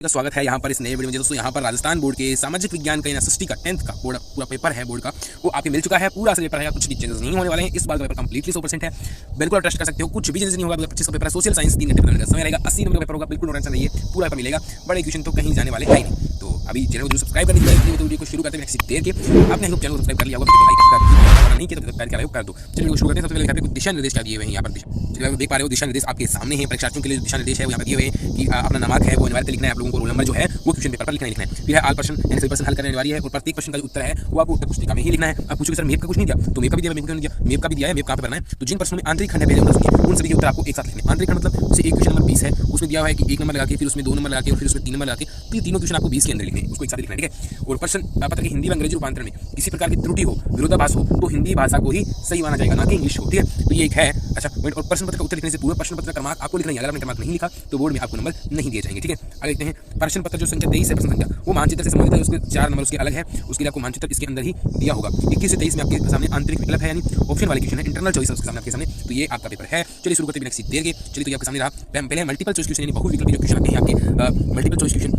का स्वागत है यहाँ पर इस नए वीडियो में। दोस्तों यहाँ पर राजस्थान बोर्ड के सामाजिक विज्ञान का एसएसटी का 10th का बोर्ड पूरा पेपर है बोर्ड का, वो आपके मिल चुका है। पूरा असल पेपर है, कुछ भी चेंजेस नहीं होने वाले हैं। इस बार का पेपर कंप्लीटली 100% है, बिल्कुल ट्रस्ट कर सकते हो, कुछ भी चेंजेस नहीं होगा। 25 का पेपर है, सोशल साइंस 3 घंटे का समय रहेगा, 80 नंबर का पेपर होगा, बिल्कुल टेंशन नहीं है, पूरा पेपर मिलेगा। बड़े क्वेश्चन तो कहीं जाने वाले है नहीं। तो अभी चैनल को सब्सक्राइब कर लीजिए। तो वीडियो को शुरू करते हैं नेक्स्ट देर के। आपने चैनल को सब्सक्राइब कर लिया होगा, लाइक कर नहीं किया तो सब्सक्राइब कर दो। चलिए को शुरू करते हैं। सबसे पहले यहाँ पे कुछ दिशा निर्देश क्या दिए हुए हैं। यहाँ पर देख पा रहे हो, दिशा निर्देश आपके सामने हैं। परीक्षार्थियों के लिए दिशा निर्देश है वो यहाँ पे दिए हुए हैं कि अपना नामक है वो अनिवार्य लिखना है। आप लोगों को रोल नंबर जो है वो क्वेश्चन पेपर पर लिखना है। फिर है ऑल प्रश्न यानी सभी प्रश्न हल करने अनिवार्य है और प्रत्येक प्रश्न का जो उत्तर है वो आपको उत्तर पुस्तिका में ही लिखना है। आप पूछोगे सर मेप का कुछ नहीं दिया, तो मेप का भी दिया, मेप का नहीं दिया, मेप का भी दिया है, मेप कहाँ पे भरना है। तो जिन प्रश्नों में आंतरिक खंड है उन सभी के उत्तर आपको एक साथ लिखने। आंतरिक खंड मतलब जैसे एक क्वेश्चन नंबर 20 है, उसमें दिया हुआ है कि 1 नंबर लगा के, फिर उसमें 2 नंबर लगा के और फिर उसमें 3 नंबर लगा के, तो ये तीनों क्वेश्चन आपको 20 के अंदर लिखने हैं, उसको एक साथ लिखना है, ठीक है। और प्रश्न पत्र के हिंदी व अंग्रेजी रूपांतरण में किसी प्रकार की त्रुटि हो, विरोधाभास हो, तो हिंदी भाषा को ही सही माना जाएगा, ना कि इंग्लिश हो, ठीक है। तो ये एक है। अच्छा, और प्रश्न पत्र का उत्तर लिखने से पूर्व प्रश्न पत्र का क्रमांक आपको लिखना है। अगर आपने क्रमांक नहीं लिखा तो बोर्ड में आपको नंबर नहीं दिए जाएंगे, ठीक है। आगे देखते हैं प्रश्न पत्र जो संख्या 23 है, प्रश्न संख्या वो मानचित्र से संबंधित है, उसके 4 नंबर उसके अलग है, उसके लिए आपको मानचित्र इसके अंदर ही दिया होगा। 21 से 23 में आपके सामने आंतरिक विकल्प है, यानी ऑप्शन वाले क्वेश्चन है, इंटरनल चॉइस है उसके सामने आपके सामने। तो ये आपका पेपर है। चलिए शुरू करते हैं नेक्स्ट देर के। चलिए तो आपके सामने रहा पहले मल्टीपल चॉइस क्वेश्चन, यानी बहु विकल्प जो क्वेश्चन आते हैं आपके मल्टीपल चॉइस क्वेश्चन,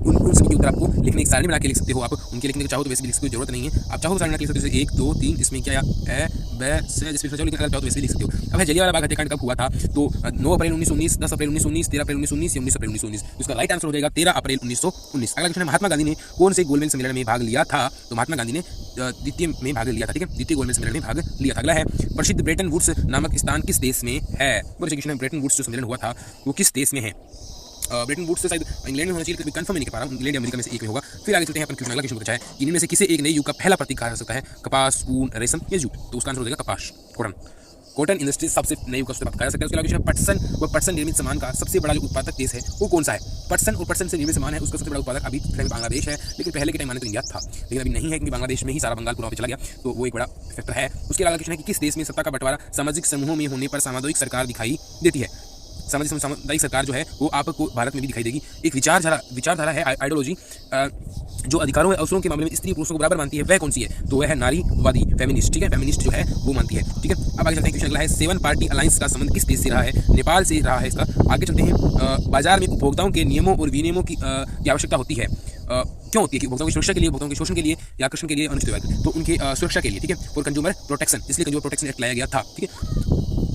उन सभी के उत्तर आपको लिखने एक सारणी बना के लिख सकते हो। आप उनके लिखने के चाहो तो वैसे भी लिखने की जरूरत नहीं है। आप चाहो तो सारणी बना के लिख सकते हो, 1 2 3 इसमें क्या है ब से जिसमें चाहो चाहो तो वैसे भी लिख सकते हो। अब है जलियांवाला बाग हत्याकांड कब हुआ था, तो 9 अप्रैल 1919, 10 अप्रैल 1919, 13 अप्रैल 1919 या 19 अप्रैल 1919। उसका राइट आंसर हो जाएगा 13 अप्रैल 1919। अगला क्वेश्चन है महात्मा गांधी ने कौन से गोलमेज सम्मेलन में भाग लिया था, तो महात्मा गांधी ने द्वितीय में भाग लिया था, ठीक है, द्वितीय गोलमेज सम्मेलन में भाग लिया था। अगला है प्रसिद्ध ब्रेटन वुड्स नामक स्थान किस देश में है। क्वेश्चन है ब्रेटन वुड्स जो सम्मेलन हुआ था वो किस देश में है। ब्रेटन वुड्स से शायद इंग्लैंड में होना चाहिए, कभी कंफर्म नहीं कर पा रहा हूँ, इंग्लैंड अमेरिका में से एक में होगा। फिर आगे चलते हैं अपन क्वेश्चन। अगला क्वेश्चन पूछा है कि इनमें से किसी एक नए युग का पहला प्रतीक कहा जा सकता है, कपास, ऊन, रेशम या जूट। तो उसका आंसर हो जाएगा कपास, कॉटन इंडस्ट्री सबसे नए युग का कहा जा सकता है। उसके अलावा पटसन व पटसन निर्मित सामान का सबसे बड़ा जो उत्पादक देश है वो कौन सा है। पटसन और पटसन से निर्मित सामान है उसका सबसे बड़ा उत्पादक अभी बांग्लादेश है, लेकिन पहले के टाइम माने तो इंडिया था, लेकिन अभी नहीं है क्योंकि बांग्लादेश में ही सारा बंगाल पूरा पे चला गया, तो वो एक बड़ा फैक्टर है। उसके अलावा क्वेश्चन है कि किस देश में सत्ता का बंटवारा सामाजिक समूहों में होने पर सामुदायिक सरकार दिखाई देती है। सामुदायिक सरकार जो है वो आपको भारत में भी दिखाई देगी। एक विचारधारा है, आइडियोलॉजी जो अधिकारों और अवसरों के मामले में स्त्री पुरुषों को बराबर मानती है, वह कौन सी है, तो वह है नारीवादी, फेमिनिस्ट, ठीक है, फेमिनिस्ट जो है वो मानती है, ठीक है। अब आगे चलते हैं। क्वेश्चन अगला है 7 पार्टी अलायंस का संबंध किस देश से रहा है, नेपाल से रहा है इसका। आगे चलते हैं। बाजार में उपभोक्ताओं के नियमों और विनियमों की आवश्यकता होती है, क्यों होती है कि उपभोक्ताओं की सुरक्षा के लिए, उपभोक्ताओं के शोषण के लिए या आकर्षण के लिए अनुचित, तो उनकी सुरक्षा के लिए, ठीक है। और कंज्यूमर प्रोटेक्शन, इसलिए कंज्यूमर प्रोटेक्शन एक्ट लाया गया था, ठीक है।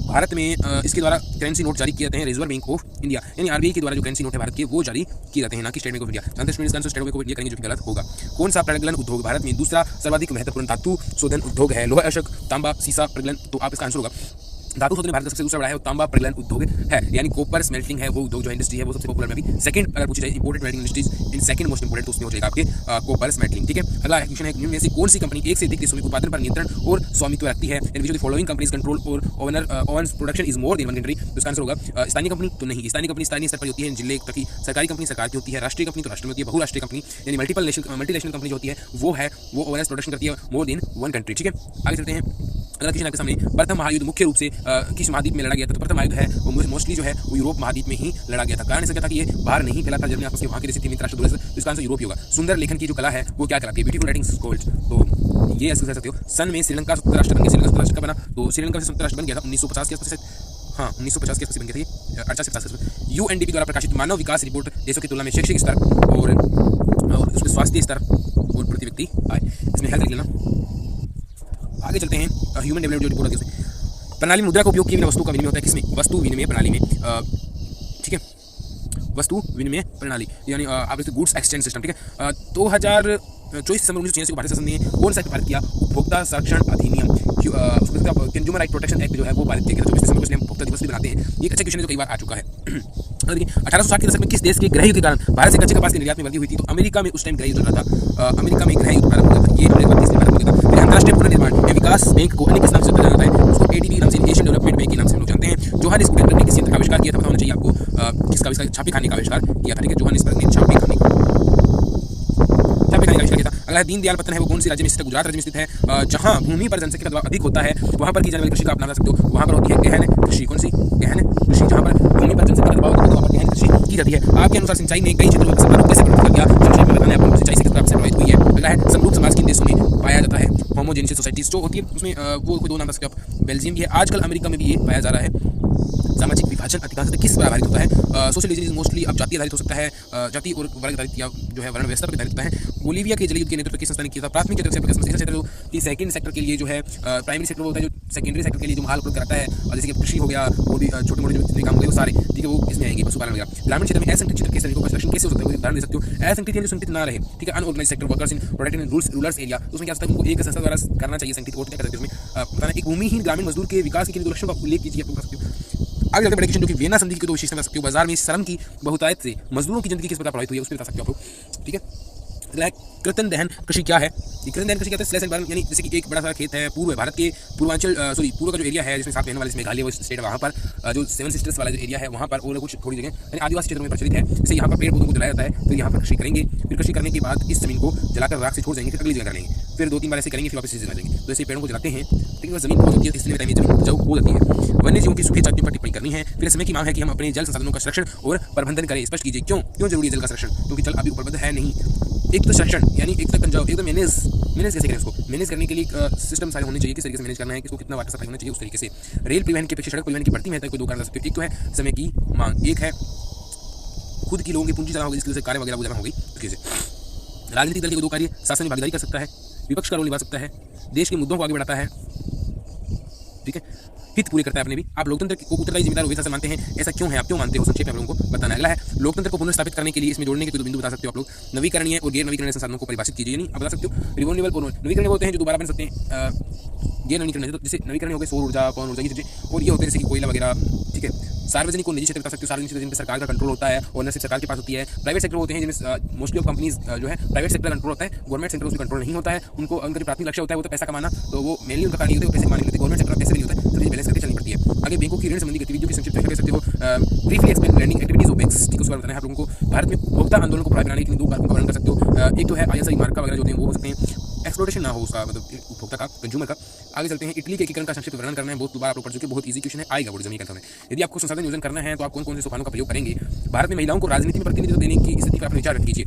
भारत में इसके द्वारा करेंसी नोट जारी किए जाते हैं रिजर्व बैंक ऑफ इंडिया, यानी आरबीआई के द्वारा जो करेंसी नोट है भारत के वो जारी किए जाते हैं, ना कि स्टेट बैंक ऑफ इंडिया। जानते हैं स्टेट बैंक ऑफ इंडिया करेंगे जो कि गलत होगा। कौन सा प्रगलन उद्योग भारत में दूसरा सर्वाधिक महत्वपूर्ण धातु शोधन उद्योग है, लोहा, अशोक, तांबा, सीसा, प्रगलन, तो आप इसका आंसर होगा धातु शोधन भारत का सबसे दूसरा बड़ा है, तांबा प्रगलन उद्योग है, यानी कॉपर स्मेल्टिंग है वो उद्योग जो इंडस्ट्री है वो सबसे पॉपुलर में अभी सेकंड अगर पूछी जाए imported melting industries in second most important, तो उसमें हो जाएगा आपके कॉपर स्मेल्टिंग, ठीक है। अगला क्वेश्चन है इनमें से कौन सी कंपनी एक से अधिक देशों में उत्पादन पर नियंत्रण और स्वामित्व रखती है, in the following companies control और owners production is more than one country. तो इसका आंसर होगा स्थानीय कंपनी, तो नहीं, स्थानीय कंपनी स्थानीय स्तर पर होती है, जिले तक की सरकारी कंपनी सरकार की होती है, राष्ट्रीय कंपनी तो राष्ट्र में होती है, बहुराष्ट्रीय कंपनी यानी मल्टीनेशनल कंपनी जो होती है वो ओनर्स प्रोडक्शन करती है मोर देन वन कंट्री, ठीक है। आगे चलते हैं। अगला क्वेश्चन आपके सामने प्रथम महायुद्ध मुख्य रूप से किस महाद्वीप में लड़ा गया था, तो प्रथम महायुद्ध है वो मोस्टली जो है वो यूरोप महाद्वीप में ही लड़ा गया था। कारण इसका क्या था कि ये बाहर नहीं फैला था, जर्मनी आपस में वहाँ के जैसे थी मित्र राष्ट्र दूर, तो इसका आंसर यूरोप होगा। सुंदर लेखन की जो कला है वो क्या कहलाती है, ब्यूटीफुल राइटिंग स्किल्स, तो ये ऐसे कह सकते हो। सन में श्रीलंका संयुक्त राष्ट्र बन गया, श्रीलंका राष्ट्र का बना, तो श्रीलंका संयुक्त राष्ट्र बन गया था 1950 के आसपास, हाँ 1950 के आसपास बन गया था, 48 यूएनडीपी द्वारा प्रकाशित मानव विकास रिपोर्ट देशों की तुलना में शैक्षिक स्तर और उसमें स्वास्थ्य स्तर और प्रति व्यक्ति आय, इसमें हेल्थ लेना। आगे चलते हैं। ह्यूमन डेवलपमेंट जो रिपोर्ट है प्रणाली मुद्रा का उपयोग किए बिना वस्तु का विनिमय होता है किसमें, वस्तु विनिमय प्रणाली में, ठीक है, वस्तु विनिमय प्रणाली यानी आप गुड्स एक्सचेंज सिस्टम, ठीक है। 2024 दिसंबर 1986 को भारत शासन ने कौन सा एक्ट पारित किया, उपभोक्ता संरक्षण अधिनियम, कंज्यूमर राइट प्रोटेक्शन एक्ट जो है वो पारित किया गया। 24 दिसंबर को इसलिए हम उपभोक्ता दिवस भी बनाते हैं। ये अच्छा क्वेश्चन है जो कई बार आ चुका है। 1860 के दशक में किस देश के गृह युद्ध के कारण भारत से कच्चे कपास के निर्यात में वृद्धि हुई थी, तो अमेरिका में उस टाइम गृह युद्ध चल रहा था, अमेरिका में गृह युद्ध प्रारंभ हो गया था, ये भारत हो गया था। फिर अंतर्राष्ट्रीय पुनर्निर्माण में विकास बैंक को अन्य किस नाम से जाना जाता है, उसको एडीबी नाम से, एशियन डेवलपमेंट बैंक के नाम से लोग जानते हैं। जोहानिसबर्ग ने किस यंत्र का आविष्कार किया था, पता होना चाहिए आपको, किसका आविष्कार, छापे खाने का आविष्कार किया था, ठीक है, जोहानिसबर्ग ने छापे खाने का आविष्कार किया था। अगला दीनदयाल पत्तन है वो कौन सी राज्य में स्थित है, गुजरात राज्य में स्थित है। जहां भूमि पर जनसंख्या का दबाव अधिक होता है वहां पर की जाने वाली कृषि का आप नाम सकते हो, वहां पर होती है गहन कृषि, कौन सी गहन कृषि, जहां पर भूमि पर जनसंख्या का दबाव अधिक होता है वहां पर गहन कृषि की जाती है। आपके अनुसार सिंचाई ने कई क्षेत्रों में संपर्क कैसे प्रभावित किया, संक्षेप में बताना है आपको, सिंचाई से किस प्रकार से प्रभावित हुई है। अगला है समरूप समाज किन देशों में पाया जाता है, होमोजेनियस सोसाइटीज जो होती है उसमें वो कोई दो नाम सकते हो आप, बेल्जियम भी है, आजकल अमेरिका में भी ये पाया जा रहा है। सामाजिक विभाजन अधिकांशतः किस पर आधारित होता है? सोशल डिजीज मोस्टली अब जाति आधारित हो सकता है, जाति और वर्ग आधारित या जो है वर्ण व्यवस्था पर आधारित होता है। बोलीविया के जलयुद्ध के नेतृत्व किस संस्था ने किया था? प्राथमिक क्षेत्र की सेकंड सेक्टर के लिए जो है प्राइमरी सेक्टर होता है, जो सेकेंडरी सेक्टर के लिए जो माल उपलब्ध कराता है, और जैसे कि कृषि हो गया, वो भी छोटे मोटे जो काम हो गए वो सारे, ठीक है, वो इसमें आएंगे, पशुपालन वगैरह। ग्रामीण क्षेत्र में असंगठित क्षेत्र के श्रमिकों का सिलेक्शन कैसे हो सकता है? उदाहरण दे सकते हो, असंगठित यानी संगठित ना रहे, ठीक है, unorganised sector workers in protected and rural area, तो उसमें क्या होता है, उनको एक संस्था द्वारा करना चाहिए संगठित, और क्या करते हैं उसमें बताना। एक भूमिहीन ग्रामीण मजदूर के विकास के लक्ष्यों का उल्लेख कीजिए, आप कर सकते हो। आगे जाते बड़े क्वेश्चन जो कि वियना संधि की दो विशेषता बता सकते हो। बाजार में श्रम की बहुतायत से मजदूरों की जिंदगी किस प्रकार प्रभावित हुई है, उस पर बता सकते हो आप लोग, ठीक है। अगला है कृत्रिम दहन कृषि क्या है? कृत्रिम दहन कृषि क्या है? स्लैश एनवायरमेंट, यानी जैसे कि एक बड़ा सारा खेत है, पूर्व भारत के पूर्वांचल पूर्व का जो एरिया है जिसमें साथ रहने वाले मेघालय वो स्टेट है, वहाँ पर जो सेवन सिस्टर्स वाला जो एरिया है वहाँ पर और कुछ थोड़ी जगह यानी आदिवासी क्षेत्र में प्रचलित है। जैसे यहाँ पर पेड़ पौधों को जलाया जाता है, फिर यहाँ पर कृषि करेंगे, फिर कृषि करने के बाद इस जमीन को जलाकर राख से छोड़ देंगे, फिर अगली जगह कर लेंगे, फिर 2-3 बार ऐसे करेंगे, फिर वापस इस जगह लेंगे। तो ऐसे पेड़ों को जलाते हैं, लेकिन जमीन बहुत होती है, इसलिए जमीन उपजाऊ हो जाती है। वन्य जीवों की सूखे जातियों पर टिप्पणी करनी है। फिर समय की मांग है कि हम अपने जल संसाधनों का संरक्षण और प्रबंधन करें। स्पष्ट कीजिए क्यों जरूरी है जल का संरक्षण? क्योंकि जल अभी उपलब्ध है नहीं। एक तो संरक्षण यानी एक तो कंजर्व, एक तो मैनेज कैसे करें उसको? मैनेज करने के लिए सिस्टम सारे होने चाहिए, किस तरीके से मैनेज करना है, किसको कितना वाटर सप्लाई होना चाहिए, उस तरीके से। रेल परिवहन की अपेक्षा सड़क परिवहन की बढ़ती महत्ता को दो कारण सकते हो। एक तो है समय की मांग, एक है खुद की लोगों की पूंजी जमा होगी, जिसकी वजह से कार्य वगैरह जमा होगी। राजनीतिक दल के दो कार्य: शासन में भागीदारी कर सकता है, विपक्ष का रोल निभा सकता है, देश के मुद्दों को आगे बढ़ाता है, ठीक है, हित पूरे करता है अपने भी। आप लोकतंत्र को उत्तरदायी जिम्मेदार वैसा से मानते हैं, ऐसा क्यों है, आप क्यों मानते हो, संक्षेप में आप लोगों को बताना। अगला है लोकतंत्र को पुनर्स्थापित करने के लिए इसमें जोड़ने के कोई बिंदु बता सकते हो आप लोग। नवीकरणीय और गैर नवीकरणीय संसाधनों को परिभाषित कीजिए, यानी आप बता सकते हो रिन्यूएबल और नवीकरणीय होते हैं जो दोबारा बन सकते हैं, गैर नवीकरणीय तो जैसे नवीकरणीय हो गए सौर ऊर्जा, पवन ऊर्जा की चीजें, और ये होते हैं जैसे कि कोयला वगैरह, ठीक है। सार्वजनिक और निजी क्षेत्र बता सकते हो, सार्वजनिक क्षेत्र जिन पर सरकार का कंट्रोल होता है और न सिर्फ सरकार के पास होती है। प्राइवेट सेक्टर होते हैं जिनमें मोस्टली ऑफ कंपनीज जो है प्राइवेट सेक्टर कंट्रोल होता है, गवर्नमेंट सेक्टर उसमें कंट्रोल नहीं होता है। उनका जो प्राथमिक लक्ष्य होता है वो तो पैसा कमाना, तो वो मेनली उनका कार्य होता है पैसे कमाने के लिए। गवर्नमेंट सेक्टर पैसे नहीं होता है, सभी बैलेंस करके चलनी पड़ती है। आगे बैंकों की ऋण संबंधी गतिविधियों की संक्षिप्त व्याख्या कर सकते हो। Briefly explain lending activities of banks, ठीक है, उसके बारे में बताना है आप लोगों को। भारत में उपभोक्ता आंदोलन को बढ़ावा बनाने के लिए दो कारकों का वर्णन कर सकते हो। एक तो है ISI मार्का वगैरह जो होते हैं वो हो सकते हैं, एक्सप्लोटेशन ना हो उसका, मतलब उपभोक्ता का, कंज्यूमर का। आगे चलते हैं, इटली के एकीकरण का संक्षिप्त वर्णन करना है, बहुत बार आप लोग पढ़ चुके, बहुत इजी क्वेश्चन है, आएगा बोर्ड जमीन में। यदि आपको संसाधन योजन करना है तो आप कौन कौन से सोपानों का प्रयोग करेंगे? भारत में महिलाओं को राजनीति में प्रतिनिधित्व देने की स्थिति पर अपने विचार व्यक्त कीजिए।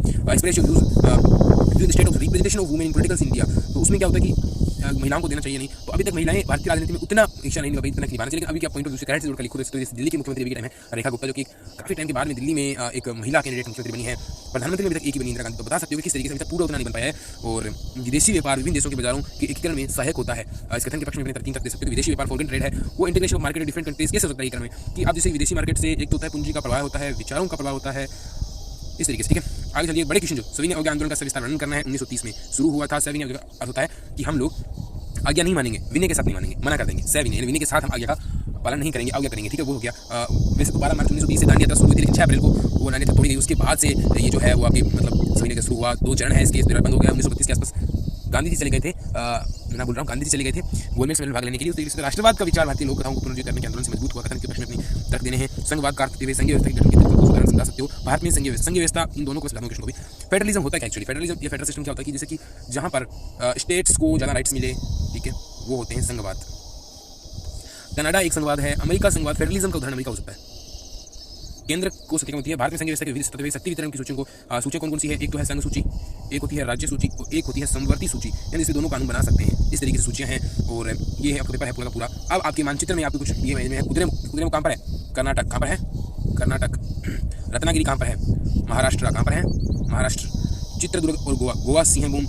State of representation of women in political India, तो उसमें क्या होता है कि महिलाओं को देना चाहिए नहीं, तो अभी तक महिलाएं भारतीय राजनीति में उतना हिस्सा नहीं निभा पाई, लेकिन अभी क्या पॉइंट ऑफ व्यू से करेक्ट जोड़कर लिखो। तो दिल्ली के मुख्यमंत्री अभी के टाइम है रेखा गुप्ता, जो कि काफी टाइम के बाद में दिल्ली में एक महिला कैंडिडेट मुख्यमंत्री बनी है। प्रधानमंत्री में अभी तक एक ही बनी, इंदिरा गांधी। तो बता सकते हो कि किस तरीके से अभी तक पूरा उतना नहीं बन पाया है। और विदेशी व्यापार विभिन्न देशों के बाजारों के एकीकरण में सहायक होता है। इस कथन के पक्ष में अपने 3 तक दे सकते हो। विदेशी व्यापार फॉरेन ट्रेड है, वो integration of market different countries कैसे होता है एकीकरण में, कि आप जैसे विदेशी मार्केट से एक तो होता है पूंजी का प्रवाह होता है, विचारों का प्रवाह होता है, इस तरीके से, ठीक है। आगे चलिए बड़े क्वेश्चन जो सविनय अवज्ञा आंदोलन का सविस्तार वर्णन करना है। 1930 में शुरू हुआ था। सविनय अवज्ञा अर्थ होता है कि हम लोग आज्ञा नहीं मानेंगे, विनय के साथ नहीं मानेंगे, मना कर देंगे। सविनय यानी विनय के साथ हम आज्ञा का पालन नहीं करेंगे, आज्ञा करेंगे, ठीक है, वो हो गया। वैसे तो 12 मार्च 1930 से दांडी यात्रा शुरू हुई थी, लेकिन 6 अप्रैल को वो दांडी यात्रा तोड़ी गई। उसके बाद से ये जो है वो आपकी मतलब सविनय का शुरू हुआ। 2 चरण है इसके, बंद हो गया 1932 के आसपास। गांधी जी चले गए थे, मैं ना बोल रहा हूँ, गांधी जी चले गए थे गवर्नमेंट में भाग लेने के लिए। उस राष्ट्रवाद का विचार भारतीय लोक कथाओं को पुनर्जीवित करने के आंदोलन से मजबूत हुआ। कथन के प्रश्न अपनी तर्क देने हैं। संघवाद का अर्थ संघीय व्यवस्था के गठन के तरीके को उदाहरण समझा सकते हो। भारत में संघीय व्यवस्था, इन दोनों को समझाने क्वेश्चन को भी। फेडरलिज्म होता है एक्चुअली, फेडरलिज्म या फेडरल सिस्टम क्या होता है कि जैसे कि जहाँ पर स्टेट्स को ज़्यादा राइट्स मिले, ठीक है, वो होते हैं संघवाद। कनाडा एक संघवाद है, अमेरिका संघवाद। फेडरलिज्म का उदाहरण अमेरिका हो सकता है। केंद्र को सत्ता होती है। भारत में संघीय व्यवस्था के शक्ति वितरण की सूचियों को सूचियां कौन कौन सी है? एक तो है संघ सूची, एक होती है राज्य सूची और एक होती है समवर्ती सूची, यानी इससे दोनों कानून बना सकते हैं। इस तरीके से सूचियां हैं और ये है आपका पेपर है पूरा पूरा। अब आपके मानचित्र में आपको कुछ ये में कुदरेम कहाँ पर है? कर्नाटक। कहाँ पर है? कर्नाटक। रत्नागिरी कहाँ पर है? महाराष्ट्र। कहाँ पर है? महाराष्ट्र। चित्रदुर्ग और गोवा। गोवा सिंहभूम,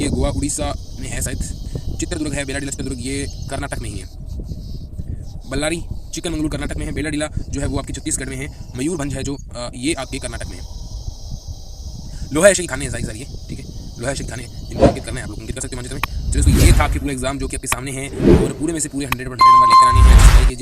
ये गोवा उड़ीसा में है शायद। चित्रदुर्ग है, बेलाडीला चित्रदुर्ग, ये कर्नाटक में ही है। बल्लारी चिकनमंगलूर कर्नाटक में है। बेलाडीला जो है वो आपकी छत्तीसगढ़ में है। मयूरभंज है जो ये आपके कर्नाटक में है। लोहा ऐसे खाने हैं सारी ये, ठीक है, लोहा ऐसे खाने जिनको अंकित करना है आप लोग अंकित कर सकते हो मानचित्र में। चलो ये था आपके पूरा एग्जाम जो कि आपके सामने है और पूरे में से पूरे 100% नंबर लेकर आने हैं।